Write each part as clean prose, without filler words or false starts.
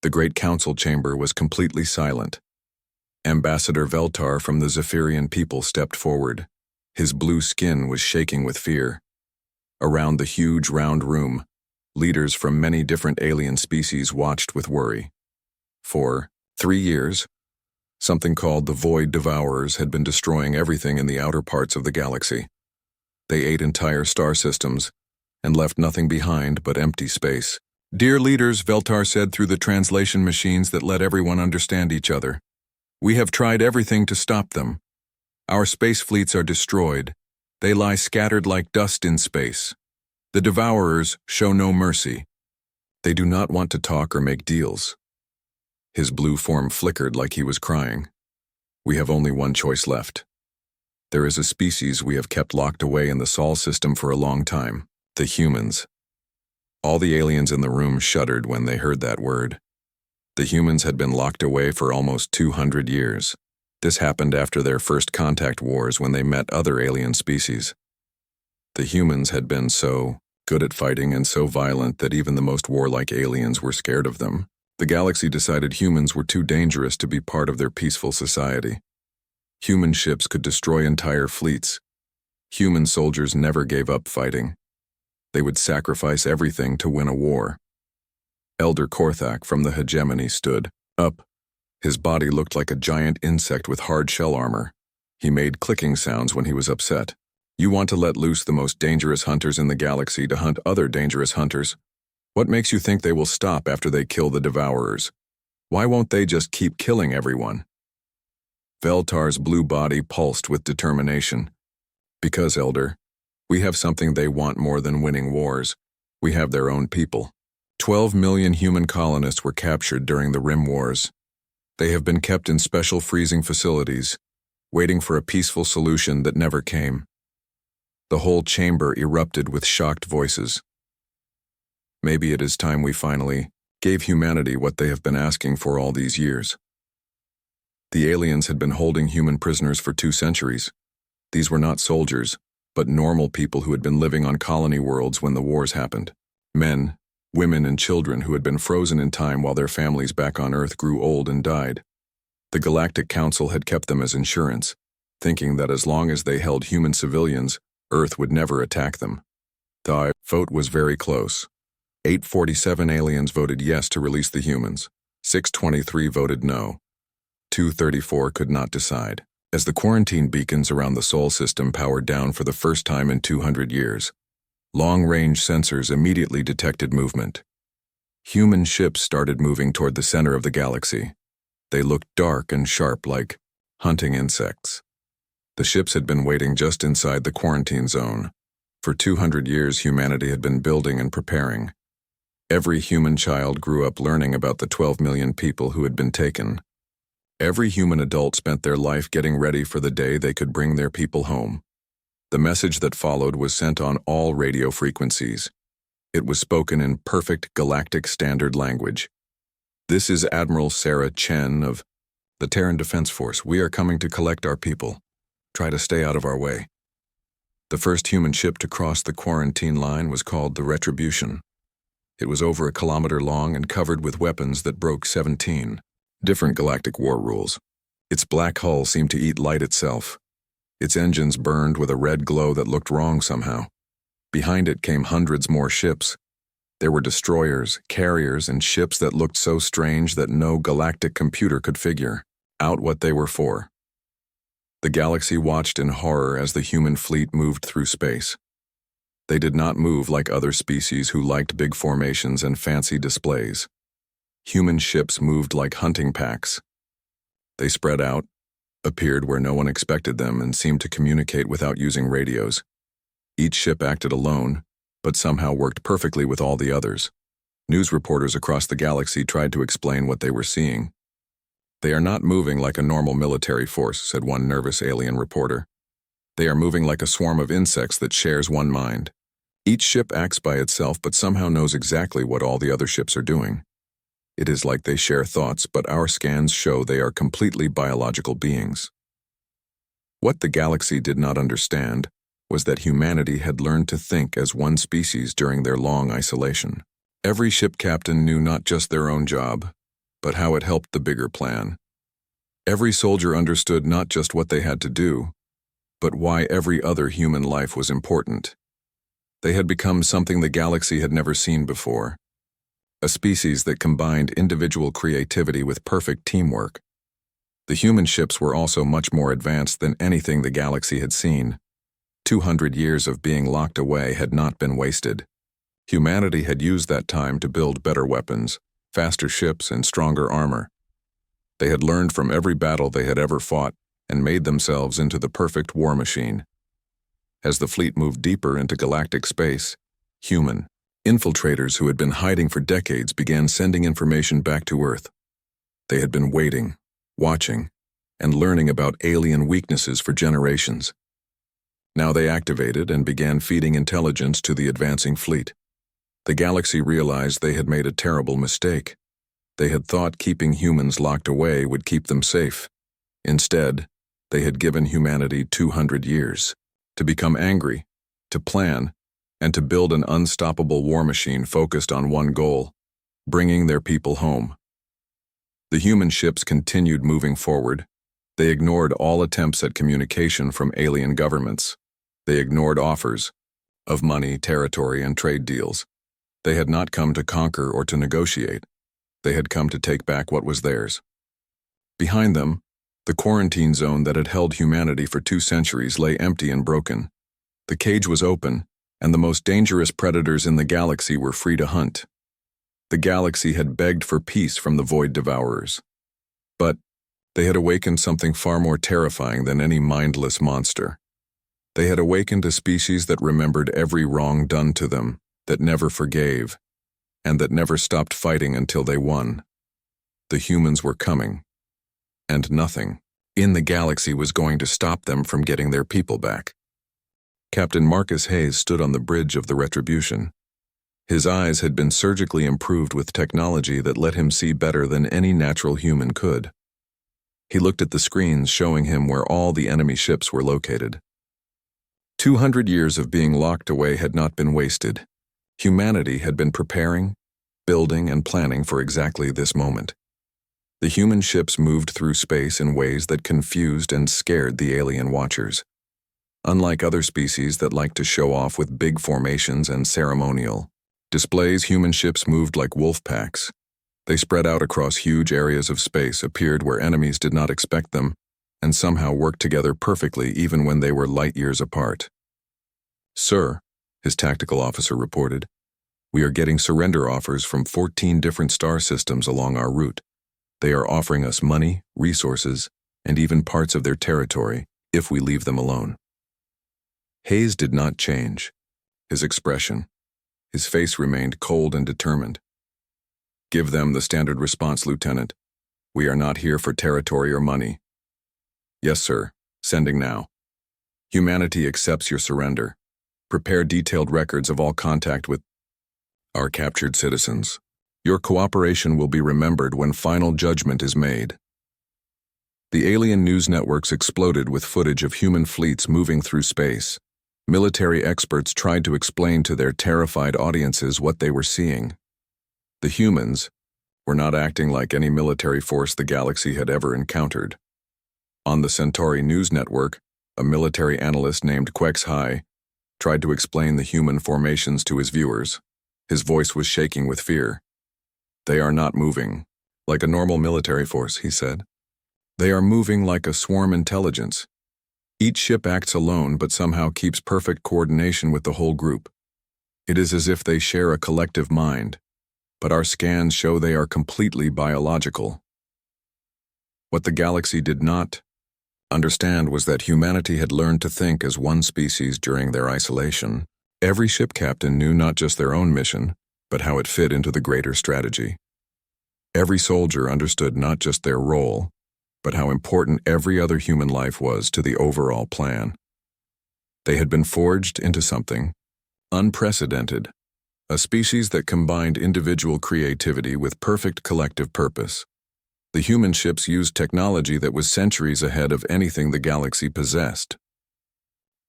The great council chamber was completely silent. Ambassador Veltar from the Zephyrian people stepped forward. His blue skin was shaking with fear. Around the huge round room, leaders from many different alien species watched with worry. For 3 years, something called the Void Devourers had been destroying everything in the outer parts of the galaxy. They ate entire star systems and left nothing behind but empty space. "Dear leaders," Veltar said through the translation machines that let everyone understand each other, "we have tried everything to stop them. Our space fleets are destroyed. They lie scattered like dust in space. The Devourers show no mercy. They do not want to talk or make deals." His blue form flickered like he was crying. "We have only one choice left. There is a species we have kept locked away in the Sol system for a long time, the humans." All the aliens in the room shuddered when they heard that word. The humans had been locked away for almost 200 years. This happened after their first contact wars when they met other alien species. The humans had been so good at fighting and so violent that even the most warlike aliens were scared of them. The galaxy decided humans were too dangerous to be part of their peaceful society. Human ships could destroy entire fleets. Human soldiers never gave up fighting. They would sacrifice everything to win a war. Elder Korthak from the hegemony stood up. His body looked like a giant insect with hard shell armor. He made clicking sounds when he was upset. "You want to let loose the most dangerous hunters in the galaxy to hunt other dangerous hunters? What makes you think they will stop after they kill the Devourers? Why won't they just keep killing everyone?" Veltar's blue body pulsed with determination. "Because, Elder, we have something they want more than winning wars. We have their own people. 12 million human colonists were captured during the Rim Wars. They have been kept in special freezing facilities, waiting for a peaceful solution that never came." The whole chamber erupted with shocked voices. "Maybe it is time we finally gave humanity what they have been asking for all these years." The aliens had been holding human prisoners for 2 centuries. These were not soldiers, but normal people who had been living on colony worlds when the wars happened. Men, women, and children who had been frozen in time while their families back on Earth grew old and died. The Galactic Council had kept them as insurance, thinking that as long as they held human civilians, Earth would never attack them. The vote was very close. 847 aliens voted yes to release the humans. 623 voted no. 234 could not decide. As the quarantine beacons around the Sol system powered down for the first time in 200 years, long-range sensors immediately detected movement. Human ships started moving toward the center of the galaxy. They looked dark and sharp like hunting insects. The ships had been waiting just inside the quarantine zone. For 200 years, humanity had been building and preparing. Every human child grew up learning about the 12 million people who had been taken. Every human adult spent their life getting ready for the day they could bring their people home. The message that followed was sent on all radio frequencies. It was spoken in perfect galactic standard language. "This is Admiral Sarah Chen of the Terran Defense Force. We are coming to collect our people. Try to stay out of our way." The first human ship to cross the quarantine line was called the Retribution. It was over 1 kilometer long and covered with weapons that broke 17 different galactic war rules. Its black hull seemed to eat light itself. Its engines burned with a red glow that looked wrong somehow. Behind it came hundreds more ships. There were destroyers, carriers, and ships that looked so strange that no galactic computer could figure out what they were for. The galaxy watched in horror as the human fleet moved through space. They did not move like other species who liked big formations and fancy displays. Human ships moved like hunting packs. They spread out, appeared where no one expected them, and seemed to communicate without using radios. Each ship acted alone, but somehow worked perfectly with all the others. News reporters across the galaxy tried to explain what they were seeing. "They are not moving like a normal military force," said one nervous alien reporter. "They are moving like a swarm of insects that shares one mind. Each ship acts by itself but somehow knows exactly what all the other ships are doing. It is like they share thoughts, but our scans show they are completely biological beings." What the galaxy did not understand was that humanity had learned to think as one species during their long isolation. Every ship captain knew not just their own job, but how it helped the bigger plan. Every soldier understood not just what they had to do, but why every other human life was important. They had become something the galaxy had never seen before, a species that combined individual creativity with perfect teamwork. The human ships were also much more advanced than anything the galaxy had seen. 200 years of being locked away had not been wasted. Humanity had used that time to build better weapons, faster ships, and stronger armor. They had learned from every battle they had ever fought and made themselves into the perfect war machine. As the fleet moved deeper into galactic space, human infiltrators who had been hiding for decades began sending information back to Earth. They had been waiting, watching, and learning about alien weaknesses for generations. Now they activated and began feeding intelligence to the advancing fleet. The galaxy realized they had made a terrible mistake. They had thought keeping humans locked away would keep them safe. Instead, they had given humanity 200 years to become angry, to plan, and to build an unstoppable war machine focused on one goal: bringing their people home. The human ships continued moving forward. They ignored all attempts at communication from alien governments. They ignored offers of money, territory, and trade deals. They had not come to conquer or to negotiate. They had come to take back what was theirs. Behind them, the quarantine zone that had held humanity for 2 centuries lay empty and broken. The cage was open, and the most dangerous predators in the galaxy were free to hunt. The galaxy had begged for peace from the void devourers. But they had awakened something far more terrifying than any mindless monster. They had awakened a species that remembered every wrong done to them, that never forgave, and that never stopped fighting until they won. The humans were coming, and nothing in the galaxy was going to stop them from getting their people back. Captain Marcus Hayes stood on the bridge of the Retribution. His eyes had been surgically improved with technology that let him see better than any natural human could. He looked at the screens showing him where all the enemy ships were located. 200 years of being locked away had not been wasted. Humanity had been preparing, building, and planning for exactly this moment. The human ships moved through space in ways that confused and scared the alien watchers. Unlike other species that like to show off with big formations and ceremonial displays, human ships moved like wolf packs. They spread out across huge areas of space, appeared where enemies did not expect them, and somehow worked together perfectly even when they were light years apart. "Sir," his tactical officer reported, "we are getting surrender offers from 14 different star systems along our route. They are offering us money, resources, and even parts of their territory if we leave them alone." Hayes did not change. His expression, his face remained cold and determined. "Give them the standard response, Lieutenant. We are not here for territory or money." "Yes, sir. Sending now. Humanity accepts your surrender. Prepare detailed records of all contact with our captured citizens. Your cooperation will be remembered when final judgment is made." The alien news networks exploded with footage of human fleets moving through space. Military experts tried to explain to their terrified audiences what they were seeing. The humans were not acting like any military force the galaxy had ever encountered. On the Centauri News Network, a military analyst named Quex High tried to explain the human formations to his viewers. His voice was shaking with fear. "They are not moving like a normal military force," he said. "They are moving like a swarm intelligence. Each ship acts alone but somehow keeps perfect coordination with the whole group. It is as if they share a collective mind, but our scans show they are completely biological." What the galaxy did not understand was that humanity had learned to think as one species during their isolation. Every ship captain knew not just their own mission, but how it fit into the greater strategy. Every soldier understood not just their role, but how important every other human life was to the overall plan. They had been forged into something unprecedented, a species that combined individual creativity with perfect collective purpose. The human ships used technology that was centuries ahead of anything the galaxy possessed.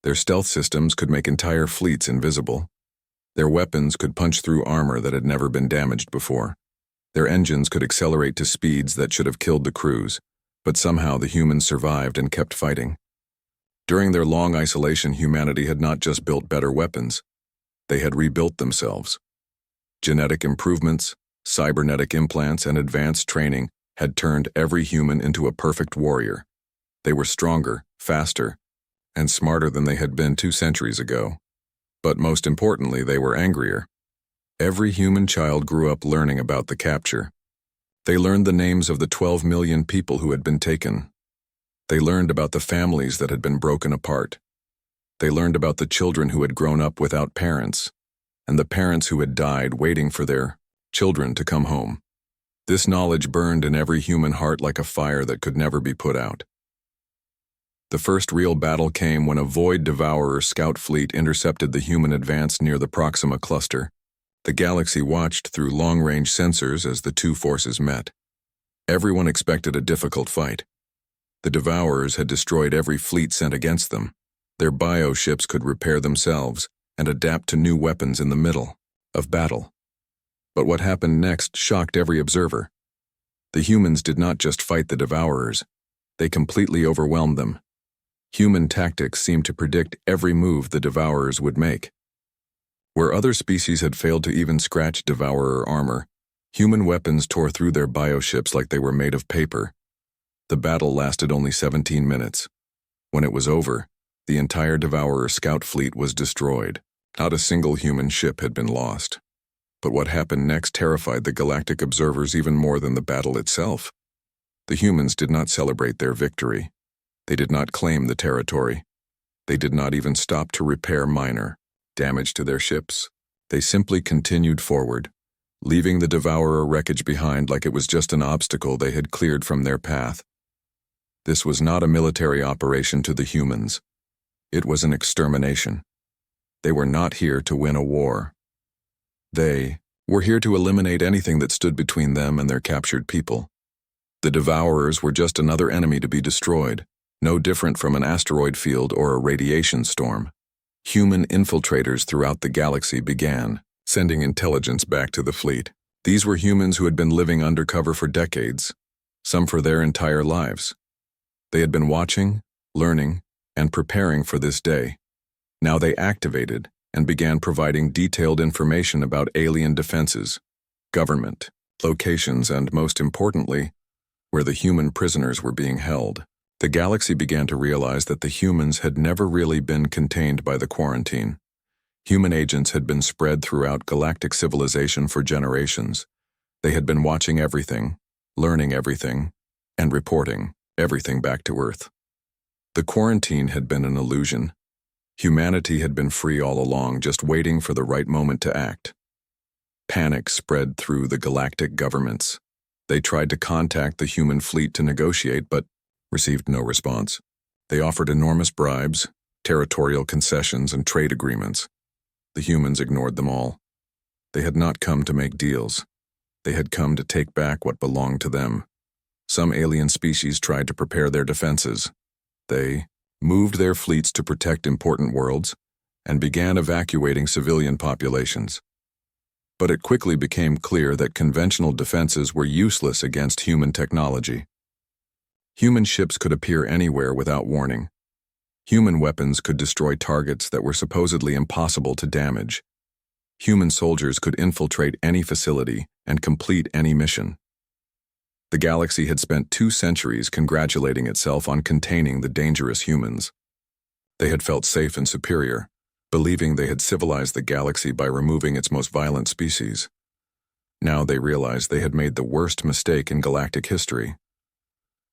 Their stealth systems could make entire fleets invisible. Their weapons could punch through armor that had never been damaged before. Their engines could accelerate to speeds that should have killed the crews, but somehow the humans survived and kept fighting. During their long isolation, humanity had not just built better weapons, they had rebuilt themselves. Genetic improvements, cybernetic implants, and advanced training had turned every human into a perfect warrior. They were stronger, faster, and smarter than they had been 2 centuries ago. But most importantly, they were angrier. Every human child grew up learning about the capture. They learned the names of the 12 million people who had been taken. They learned about the families that had been broken apart. They learned about the children who had grown up without parents, and the parents who had died waiting for their children to come home. This knowledge burned in every human heart like a fire that could never be put out. The first real battle came when a Void Devourer scout fleet intercepted the human advance near the Proxima cluster. The galaxy watched through long-range sensors as the two forces met. Everyone expected a difficult fight. The Devourers had destroyed every fleet sent against them. Their bioships could repair themselves and adapt to new weapons in the middle of battle. But what happened next shocked every observer. The humans did not just fight the Devourers, they completely overwhelmed them. Human tactics seemed to predict every move the Devourers would make. Where other species had failed to even scratch Devourer armor, human weapons tore through their bioships like they were made of paper. The battle lasted only 17 minutes. When it was over, the entire Devourer scout fleet was destroyed. Not a single human ship had been lost. But what happened next terrified the galactic observers even more than the battle itself. The humans did not celebrate their victory. They did not claim the territory. They did not even stop to repair minor damage to their ships. They simply continued forward, leaving the Devourer wreckage behind like it was just an obstacle they had cleared from their path. This was not a military operation to the humans. It was an extermination. They were not here to win a war. They were here to eliminate anything that stood between them and their captured people. The Devourers were just another enemy to be destroyed, no different from an asteroid field or a radiation storm. Human infiltrators throughout the galaxy began sending intelligence back to the fleet. These were humans who had been living undercover for decades, some for their entire lives. They had been watching, learning, and preparing for this day. Now they activated and began providing detailed information about alien defenses, government, locations, and most importantly, where the human prisoners were being held. The galaxy began to realize that the humans had never really been contained by the quarantine. Human agents had been spread throughout galactic civilization for generations. They had been watching everything, learning everything, and reporting everything back to Earth. The quarantine had been an illusion. Humanity had been free all along, just waiting for the right moment to act. Panic spread through the galactic governments. They tried to contact the human fleet to negotiate, but received no response. They offered enormous bribes, territorial concessions, and trade agreements. The humans ignored them all. They had not come to make deals. They had come to take back what belonged to them. Some alien species tried to prepare their defenses. They moved their fleets to protect important worlds and began evacuating civilian populations. But it quickly became clear that conventional defenses were useless against human technology. Human ships could appear anywhere without warning. Human weapons could destroy targets that were supposedly impossible to damage. Human soldiers could infiltrate any facility and complete any mission. The galaxy had spent 2 centuries congratulating itself on containing the dangerous humans. They had felt safe and superior, believing they had civilized the galaxy by removing its most violent species. Now they realized they had made the worst mistake in galactic history.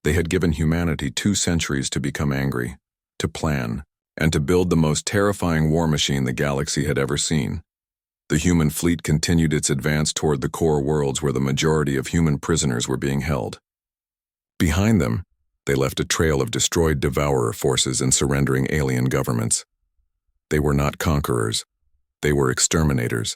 They had given humanity 2 centuries to become angry, to plan, and to build the most terrifying war machine the galaxy had ever seen. The human fleet continued its advance toward the core worlds where the majority of human prisoners were being held. Behind them, they left a trail of destroyed Devourer forces and surrendering alien governments. They were not conquerors, they were exterminators,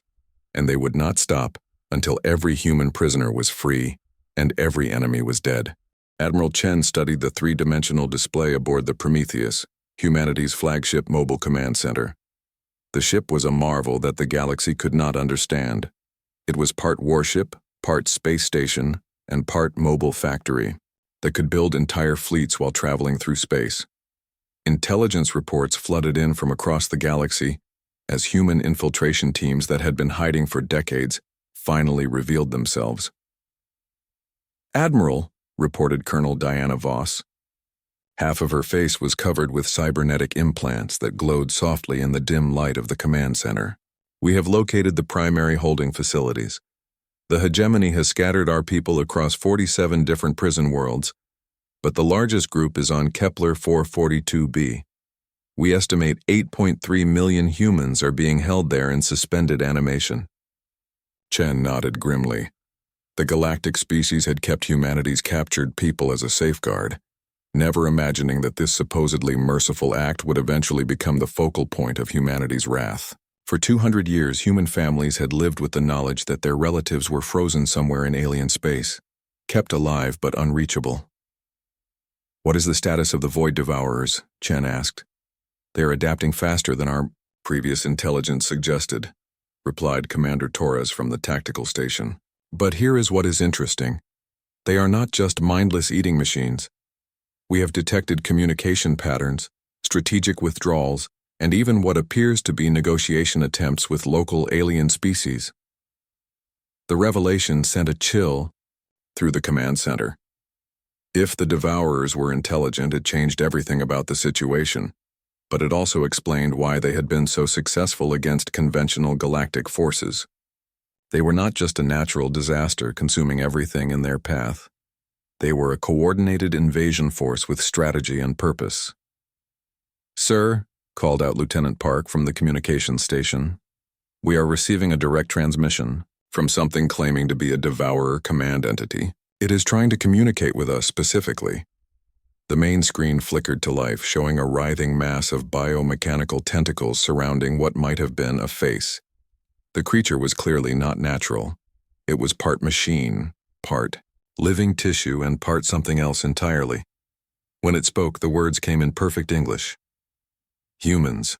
and they would not stop until every human prisoner was free and every enemy was dead. Admiral Chen studied the 3-dimensional display aboard the Prometheus, humanity's flagship mobile command center. The ship was a marvel that the galaxy could not understand. It was part warship, part space station, and part mobile factory that could build entire fleets while traveling through space. Intelligence reports flooded in from across the galaxy as human infiltration teams that had been hiding for decades finally revealed themselves. "Admiral," reported Colonel Diana Voss. Half of her face was covered with cybernetic implants that glowed softly in the dim light of the command center. "We have located the primary holding facilities. The hegemony has scattered our people across 47 different prison worlds, but the largest group is on Kepler 442b. We estimate 8.3 million humans are being held there in suspended animation." Chen nodded grimly. The galactic species had kept humanity's captured people as a safeguard, never imagining that this supposedly merciful act would eventually become the focal point of humanity's wrath. For 200 years, human families had lived with the knowledge that their relatives were frozen somewhere in alien space, kept alive but unreachable. "What is the status of the Void Devourers?" Chen asked. "They are adapting faster than our previous intelligence suggested," replied Commander Torres from the tactical station. "But here is what is interesting. They are not just mindless eating machines. We have detected communication patterns, strategic withdrawals, and even what appears to be negotiation attempts with local alien species." The revelation sent a chill through the command center. If the Devourers were intelligent, it changed everything about the situation, but it also explained why they had been so successful against conventional galactic forces. They were not just a natural disaster consuming everything in their path. They were a coordinated invasion force with strategy and purpose. "Sir," called out Lieutenant Park from the communications station, "we are receiving a direct transmission from something claiming to be a Devourer command entity. It is trying to communicate with us specifically." The main screen flickered to life, showing a writhing mass of biomechanical tentacles surrounding what might have been a face. The creature was clearly not natural. It was part machine, part living tissue, and part something else entirely. When it spoke, the words came in perfect English. "Humans,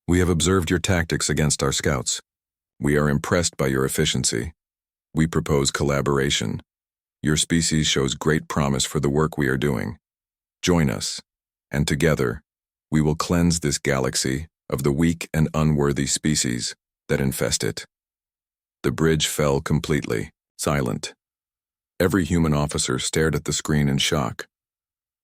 we have observed your tactics against our scouts. We are impressed by your efficiency. We propose collaboration. Your species shows great promise for the work we are doing. Join us, and together, we will cleanse this galaxy of the weak and unworthy species that infest it." The bridge fell completely, silent. Every human officer stared at the screen in shock.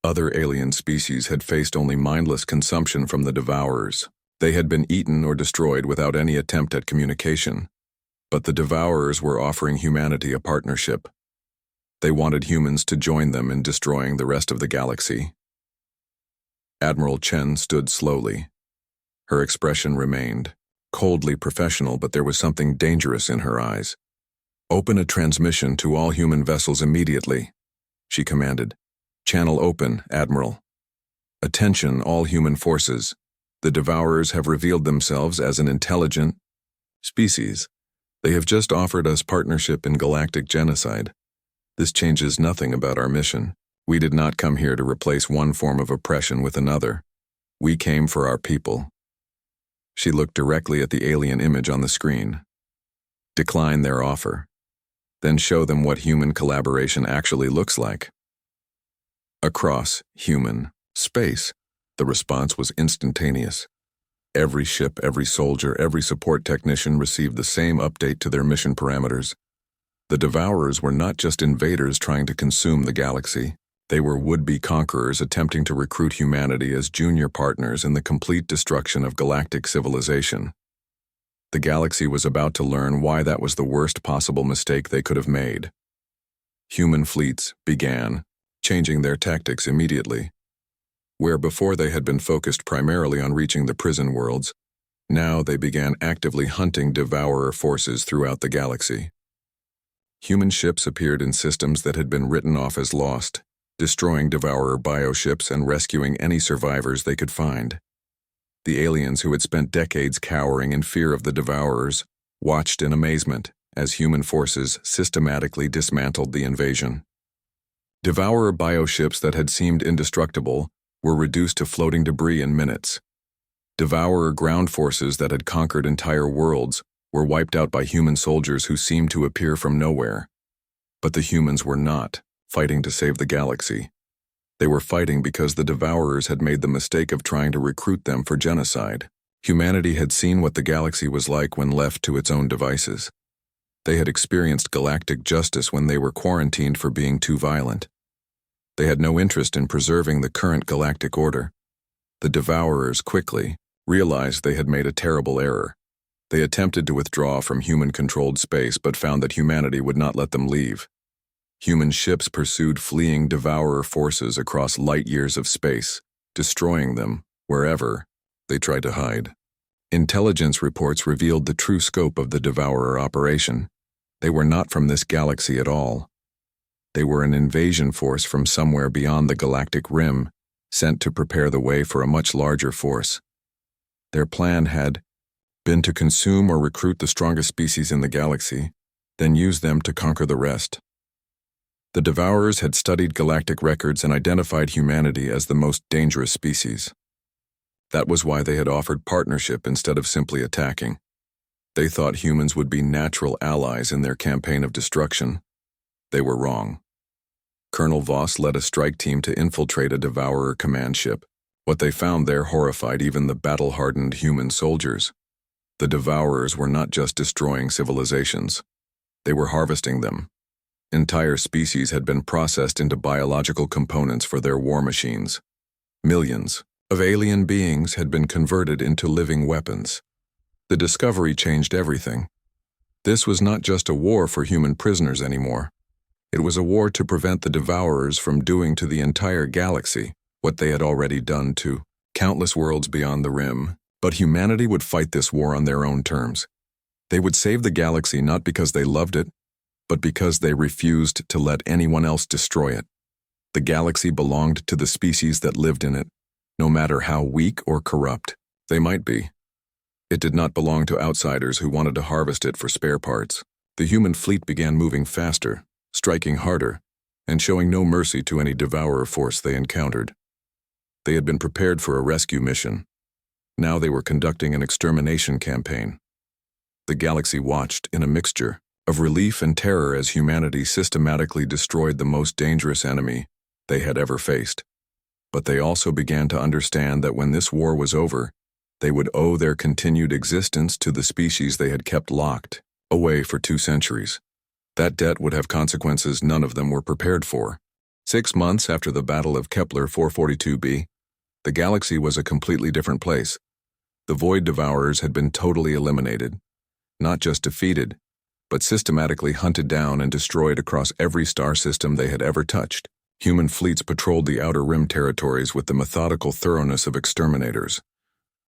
Other alien species had faced only mindless consumption from the Devourers. They had been eaten or destroyed without any attempt at communication. But the Devourers were offering humanity a partnership. They wanted humans to join them in destroying the rest of the galaxy. Admiral Chen stood slowly. Her expression remained coldly professional, but there was something dangerous in her eyes. "Open a transmission to all human vessels immediately," she commanded. "Channel open, Admiral. Attention, all human forces. The Devourers have revealed themselves as an intelligent species. They have just offered us partnership in galactic genocide. This changes nothing about our mission. We did not come here to replace one form of oppression with another. We came for our people." She looked directly at the alien image on the screen. "Decline their offer. Then show them what human collaboration actually looks like." Across human space, the response was instantaneous. Every ship, every soldier, every support technician received the same update to their mission parameters. The Devourers were not just invaders trying to consume the galaxy. They were would-be conquerors attempting to recruit humanity as junior partners in the complete destruction of galactic civilization. The galaxy was about to learn why that was the worst possible mistake they could have made. Human fleets began changing their tactics immediately. Where before they had been focused primarily on reaching the prison worlds, now they began actively hunting Devourer forces throughout the galaxy. Human ships appeared in systems that had been written off as lost, destroying Devourer bioships and rescuing any survivors they could find. The aliens who had spent decades cowering in fear of the Devourers watched in amazement as human forces systematically dismantled the invasion. Devourer bioships that had seemed indestructible were reduced to floating debris in minutes. Devourer ground forces that had conquered entire worlds were wiped out by human soldiers who seemed to appear from nowhere. But the humans were not fighting to save the galaxy. They were fighting because the Devourers had made the mistake of trying to recruit them for genocide. Humanity had seen what the galaxy was like when left to its own devices. They had experienced galactic justice when they were quarantined for being too violent. They had no interest in preserving the current galactic order. The Devourers quickly realized they had made a terrible error. They attempted to withdraw from human-controlled space but found that humanity would not let them leave. Human ships pursued fleeing Devourer forces across light years of space, destroying them wherever they tried to hide. Intelligence reports revealed the true scope of the Devourer operation. They were not from this galaxy at all. They were an invasion force from somewhere beyond the galactic rim, sent to prepare the way for a much larger force. Their plan had been to consume or recruit the strongest species in the galaxy, then use them to conquer the rest. The Devourers had studied galactic records and identified humanity as the most dangerous species. That was why they had offered partnership instead of simply attacking. They thought humans would be natural allies in their campaign of destruction. They were wrong. Colonel Voss led a strike team to infiltrate a Devourer command ship. What they found there horrified even the battle-hardened human soldiers. The Devourers were not just destroying civilizations. They were harvesting them. Entire species had been processed into biological components for their war machines. Millions of alien beings had been converted into living weapons. The discovery changed everything. This was not just a war for human prisoners anymore. It was a war to prevent the Devourers from doing to the entire galaxy what they had already done to countless worlds beyond the rim. But humanity would fight this war on their own terms. They would save the galaxy not because they loved it, but because they refused to let anyone else destroy it. The galaxy belonged to the species that lived in it, no matter how weak or corrupt they might be. It did not belong to outsiders who wanted to harvest it for spare parts. The human fleet began moving faster, striking harder, and showing no mercy to any Devourer force they encountered. They had been prepared for a rescue mission. Now they were conducting an extermination campaign. The galaxy watched in a mixture of relief and terror as humanity systematically destroyed the most dangerous enemy they had ever faced. But they also began to understand that when this war was over, they would owe their continued existence to the species they had kept locked away for 2 centuries. That debt would have consequences none of them were prepared for. 6 months after the Battle of Kepler 442b, the galaxy was a completely different place. The Void Devourers had been totally eliminated, not just defeated, but systematically hunted down and destroyed across every star system they had ever touched. Human fleets patrolled the outer rim territories with the methodical thoroughness of exterminators,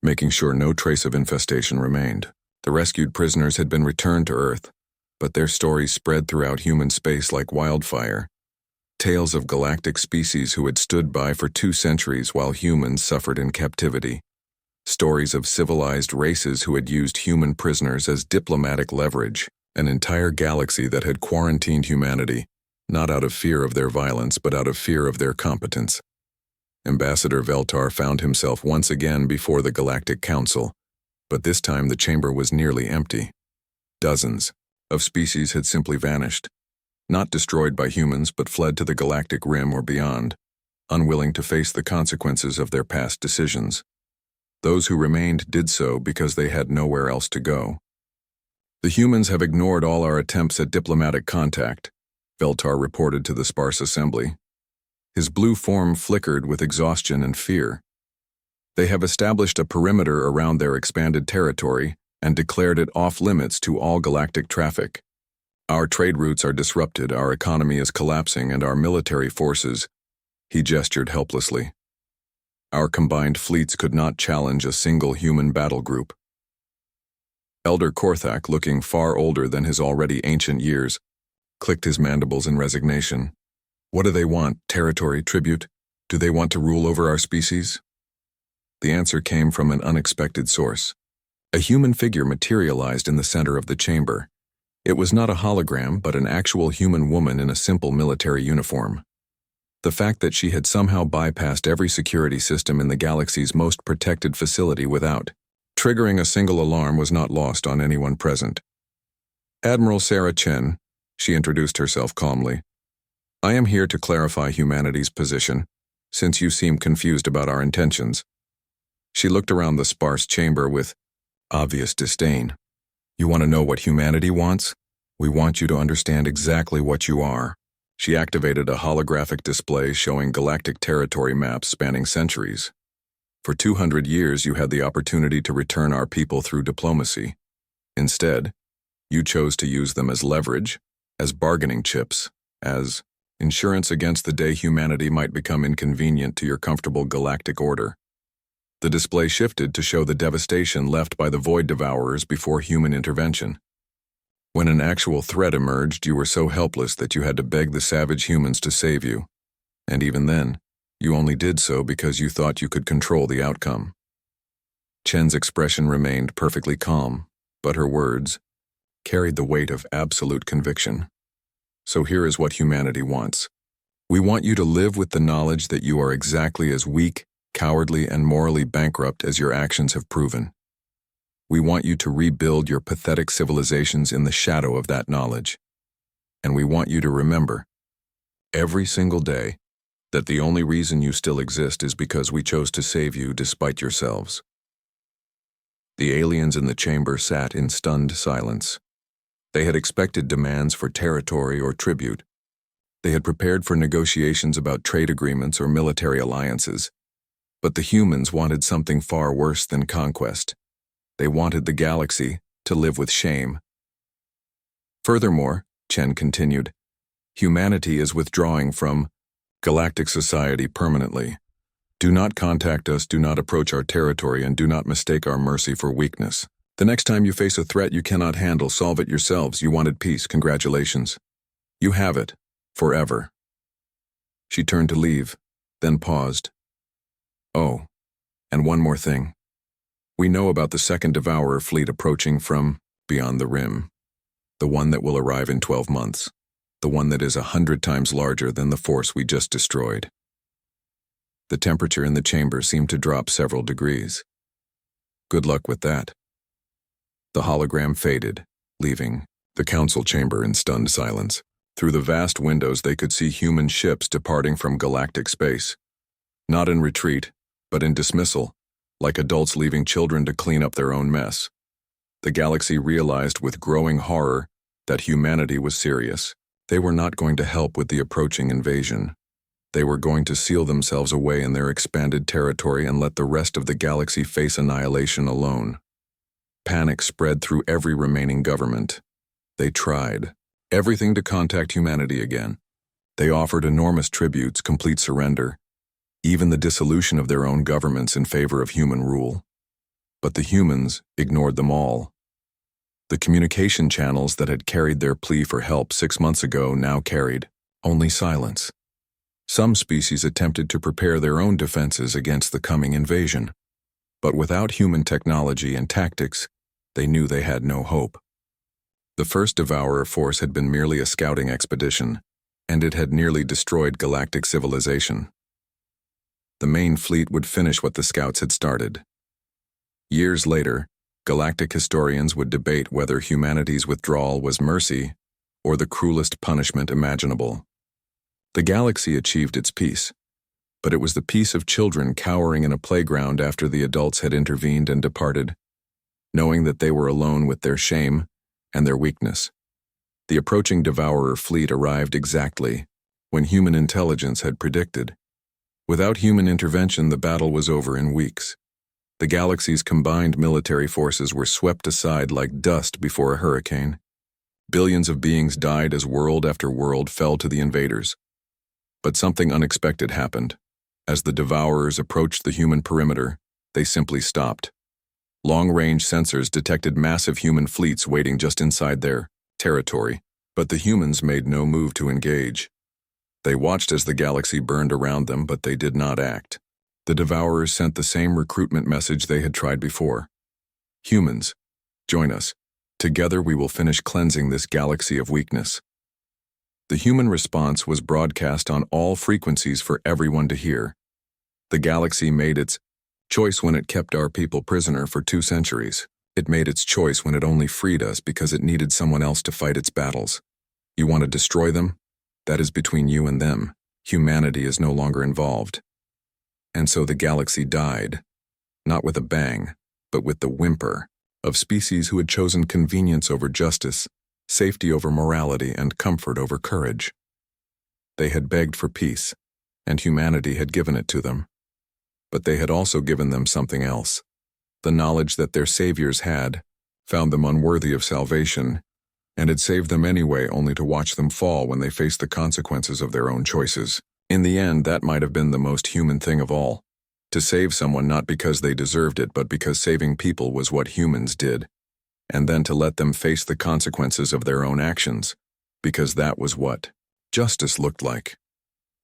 making sure no trace of infestation remained. The rescued prisoners had been returned to Earth, but their stories spread throughout human space like wildfire. Tales of galactic species who had stood by for 2 centuries while humans suffered in captivity. Stories of civilized races who had used human prisoners as diplomatic leverage. An entire galaxy that had quarantined humanity, not out of fear of their violence but out of fear of their competence. Ambassador Veltar found himself once again before the Galactic Council, but this time the chamber was nearly empty. Dozens of species had simply vanished, not destroyed by humans but fled to the galactic rim or beyond, unwilling to face the consequences of their past decisions. Those who remained did so because they had nowhere else to go. The humans have ignored all our attempts at diplomatic contact, Veltar reported to the sparse assembly. His blue form flickered with exhaustion and fear. They have established a perimeter around their expanded territory and declared it off-limits to all galactic traffic. Our trade routes are disrupted, our economy is collapsing, and our military forces, he gestured helplessly. Our combined fleets could not challenge a single human battle group. Elder Korthak, looking far older than his already ancient years, clicked his mandibles in resignation. What do they want? Territory? Tribute? Do they want to rule over our species? The answer came from an unexpected source. A human figure materialized in the center of the chamber. It was not a hologram, but an actual human woman in a simple military uniform. The fact that she had somehow bypassed every security system in the galaxy's most protected facility without triggering a single alarm was not lost on anyone present. Admiral Sarah Chen, She introduced herself calmly. I am here to clarify humanity's position, since you seem confused about our intentions. She looked around the sparse chamber with obvious disdain. You want to know what humanity wants? We want you to understand exactly what you are. She activated a holographic display showing galactic territory maps spanning centuries. For 200 years, you had the opportunity to return our people through diplomacy. Instead, you chose to use them as leverage, as bargaining chips, as insurance against the day humanity might become inconvenient to your comfortable galactic order. The display shifted to show the devastation left by the Void Devourers before human intervention. When an actual threat emerged, you were so helpless that you had to beg the savage humans to save you. And even then, you only did so because you thought you could control the outcome. Chen's expression remained perfectly calm, but her words carried the weight of absolute conviction. So here is what humanity wants. We want you to live with the knowledge that you are exactly as weak, cowardly, and morally bankrupt as your actions have proven. We want you to rebuild your pathetic civilizations in the shadow of that knowledge. And we want you to remember, every single day, that the only reason you still exist is because we chose to save you despite yourselves. The aliens in the chamber sat in stunned silence. They had expected demands for territory or tribute. They had prepared for negotiations about trade agreements or military alliances. But the humans wanted something far worse than conquest. They wanted the galaxy to live with shame. Furthermore, Chen continued, humanity is withdrawing from galactic society permanently. Do not contact us, do not approach our territory, and do not mistake our mercy for weakness. The next time you face a threat you cannot handle, solve it yourselves. You wanted peace, congratulations. You have it, forever. She turned to leave, then paused. Oh, and one more thing. We know about the second Devourer fleet approaching from beyond the rim. The one that will arrive in 12 months. The one that is 100 times larger than the force we just destroyed. The temperature in the chamber seemed to drop several degrees. Good luck with that. The hologram faded, leaving the council chamber in stunned silence. Through the vast windows they could see human ships departing from galactic space. Not in retreat, but in dismissal, like adults leaving children to clean up their own mess. The galaxy realized with growing horror that humanity was serious. They were not going to help with the approaching invasion. They were going to seal themselves away in their expanded territory and let the rest of the galaxy face annihilation alone. Panic spread through every remaining government. They tried everything to contact humanity again. They offered enormous tributes, complete surrender, even the dissolution of their own governments in favor of human rule. But the humans ignored them all. The communication channels that had carried their plea for help 6 months ago now carried only silence. Some species attempted to prepare their own defenses against the coming invasion. But without human technology and tactics, they knew they had no hope. The first Devourer force had been merely a scouting expedition, and it had nearly destroyed galactic civilization. The main fleet would finish what the scouts had started. Years later, galactic historians would debate whether humanity's withdrawal was mercy or the cruelest punishment imaginable. The galaxy achieved its peace, but it was the peace of children cowering in a playground after the adults had intervened and departed, knowing that they were alone with their shame and their weakness. The approaching Devourer fleet arrived exactly when human intelligence had predicted. Without human intervention, the battle was over in weeks. The galaxy's combined military forces were swept aside like dust before a hurricane. Billions of beings died as world after world fell to the invaders. But something unexpected happened. As the Devourers approached the human perimeter, they simply stopped. Long-range sensors detected massive human fleets waiting just inside their territory, but the humans made no move to engage. They watched as the galaxy burned around them, but they did not act. The Devourers sent the same recruitment message they had tried before. Humans, join us. Together we will finish cleansing this galaxy of weakness. The human response was broadcast on all frequencies for everyone to hear. The galaxy made its choice when it kept our people prisoner for 2 centuries. It made its choice when it only freed us because it needed someone else to fight its battles. You want to destroy them? That is between you and them. Humanity is no longer involved. And so the galaxy died, not with a bang, but with the whimper of species who had chosen convenience over justice, safety over morality, and comfort over courage. They had begged for peace, and humanity had given it to them. But they had also given them something else, the knowledge that their saviors had found them unworthy of salvation, and had saved them anyway only to watch them fall when they faced the consequences of their own choices. In the end, that might have been the most human thing of all, to save someone not because they deserved it, but because saving people was what humans did, and then to let them face the consequences of their own actions, because that was what justice looked like.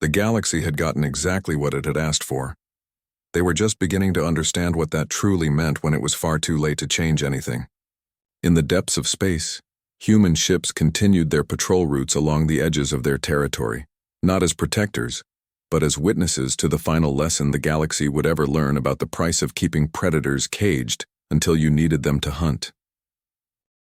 The galaxy had gotten exactly what it had asked for. They were just beginning to understand what that truly meant when it was far too late to change anything. In the depths of space, human ships continued their patrol routes along the edges of their territory, not as protectors, but as witnesses to the final lesson the galaxy would ever learn about the price of keeping predators caged until you needed them to hunt.